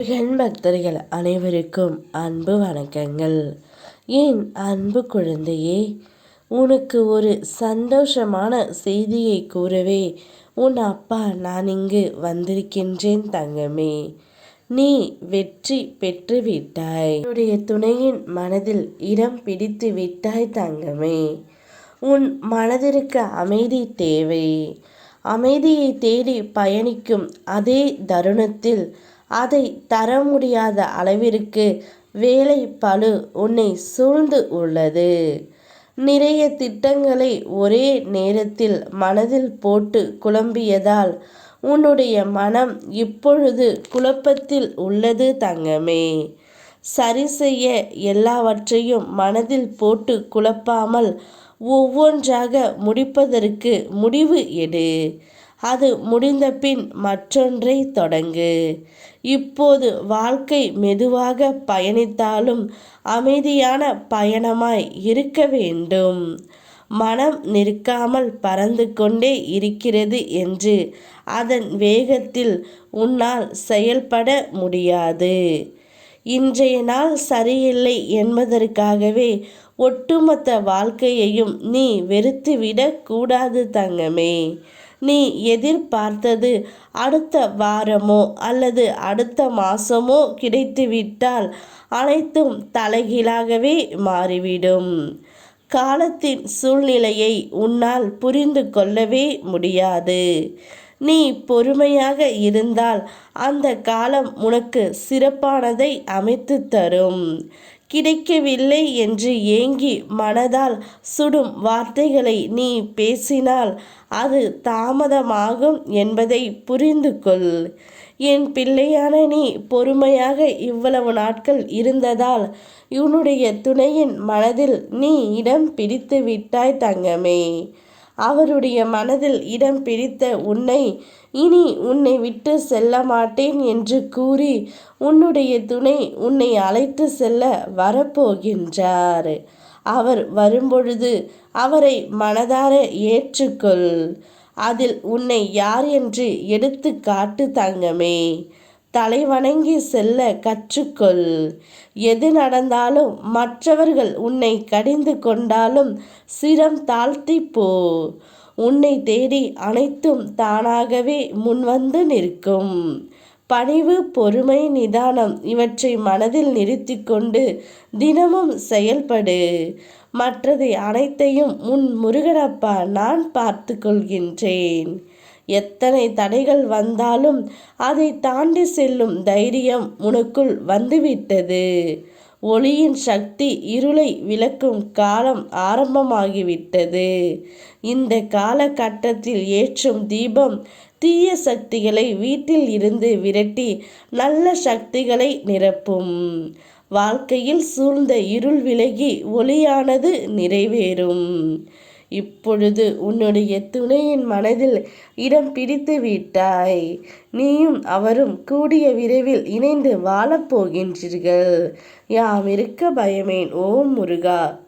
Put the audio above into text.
முருகன் பக்தர்கள் அனைவருக்கும் அன்பு வணக்கங்கள். என் அன்பு குழந்தையே, உனக்கு ஒரு சந்தோஷமான செய்தியை கூறவே உன் அப்பா நான் இங்கு வந்திருக்கின்றேன் தங்கமே. நீ வெற்றி பெற்று விட்டாய். உன்னுடைய துணையின் மனதில் இடம் பிடித்து விட்டாய் தங்கமே. உன் மனதிற்கு அமைதி தேவை. அமைதியை தேடி பயணிக்கும் அதே தருணத்தில் அதை தர முடியாத அளவிற்கு வேலை பளு உன்னை சூழ்ந்து உள்ளது. நிறைய திட்டங்களை ஒரே நேரத்தில் மனதில் போட்டு குழம்பியதால் உன்னுடைய மனம் இப்பொழுது குழப்பத்தில் உள்ளது தங்கமே. சரி செய்ய எல்லாவற்றையும் மனதில் போட்டு குழப்பாமல் ஒவ்வொன்றாக முடிப்பதற்கு முடிவு எடு. அது முடிந்த பின் மற்றொன்றை தொடங்கு. இப்போது வாழ்க்கை மெதுவாக பயணித்தாலும் அமைதியான பயணமாய் இருக்க வேண்டும். மனம் நிற்காமல் பறந்து கொண்டே இருக்கிறது என்று அதன் வேகத்தில் உன்னால் செயல்பட முடியாது. இன்றைய நாள் சரியில்லை என்பதற்காகவே ஒட்டுமொத்த வாழ்க்கையையும் நீ வெறுத்துவிடக் கூடாது தங்கமே. நீ எதிர்பார்த்தது அடுத்த வாரமோ அல்லது அடுத்த மாசமோ கிடைத்துவிட்டால் அனைத்தும் தலைகீழாகவே மாறிவிடும். காலத்தின் சூழ்நிலையை உன்னால் புரிந்து கொள்ளவே முடியாது. நீ பொறுமையாக இருந்தால் அந்த காலம் உனக்கு சிறப்பானதை அமைத்து தரும். கிடைக்கவில்லை என்று ஏங்கி மனதால் சுடும் வார்த்தைகளை நீ பேசினால் அது தாமதமாகும் என்பதை புரிந்து கொள். என் பிள்ளையான நீ பொறுமையாக இவ்வளவு நாட்கள் இருந்ததால் உன்னுடைய துணையின் மனதில் நீ இடம் பிடித்து விட்டாய் தங்கமே. அவருடைய மனதில் இடம் பிடித்த உன்னை இனி உன்னை விட்டு செல்ல மாட்டேன் என்று கூறி உன்னுடைய துணை உன்னை அழைத்து செல்ல வரப்போகின்றார். அவர் வரும்பொழுது அவரை மனதார ஏற்றுக்கொள். அதில் உன்னை யார் என்று எடுத்து காட்டு தங்கமே. தலைவணங்கி செல்ல கற்றுக்கொள். எது நடந்தாலும் மற்றவர்கள் உன்னை கடிந்து கொண்டாலும் சிரம் தாழ்த்தி போ. உன்னை தேடி அனைத்தும் தானாகவே முன்வந்து நிற்கும். பணிவு, பொறுமை, நிதானம் இவற்றை மனதில் நிறுத்தி கொண்டு தினமும் செயல்படு. மற்றதை அனைத்தையும் உன் முருகனப்பா நான் பார்த்து கொள்கின்றேன். எத்தனை தடைகள் வந்தாலும் அதை தாண்டி செல்லும் தைரியம் உனக்குள் வந்துவிட்டது. ஒளியின் சக்தி இருளை விளக்கும் காலம் ஆரம்பமாகிவிட்டது. இந்த காலகட்டத்தில் ஏற்றும் தீபம் தீய சக்திகளை வீட்டில் இருந்து விரட்டி நல்ல சக்திகளை நிரப்பும். வாழ்க்கையில் சூழ்ந்த இருள் விலகி ஒளியானது நிறைவேறும். இப்பொழுது உன்னுடைய துணையின் மனதில் இடம் பிடித்து விட்டாய். நீயும் அவரும் கூடிய விரைவில் இணைந்து வாழப்போகின்றீர்கள். யாம் இருக்க பயமேன். ஓம் முருகா.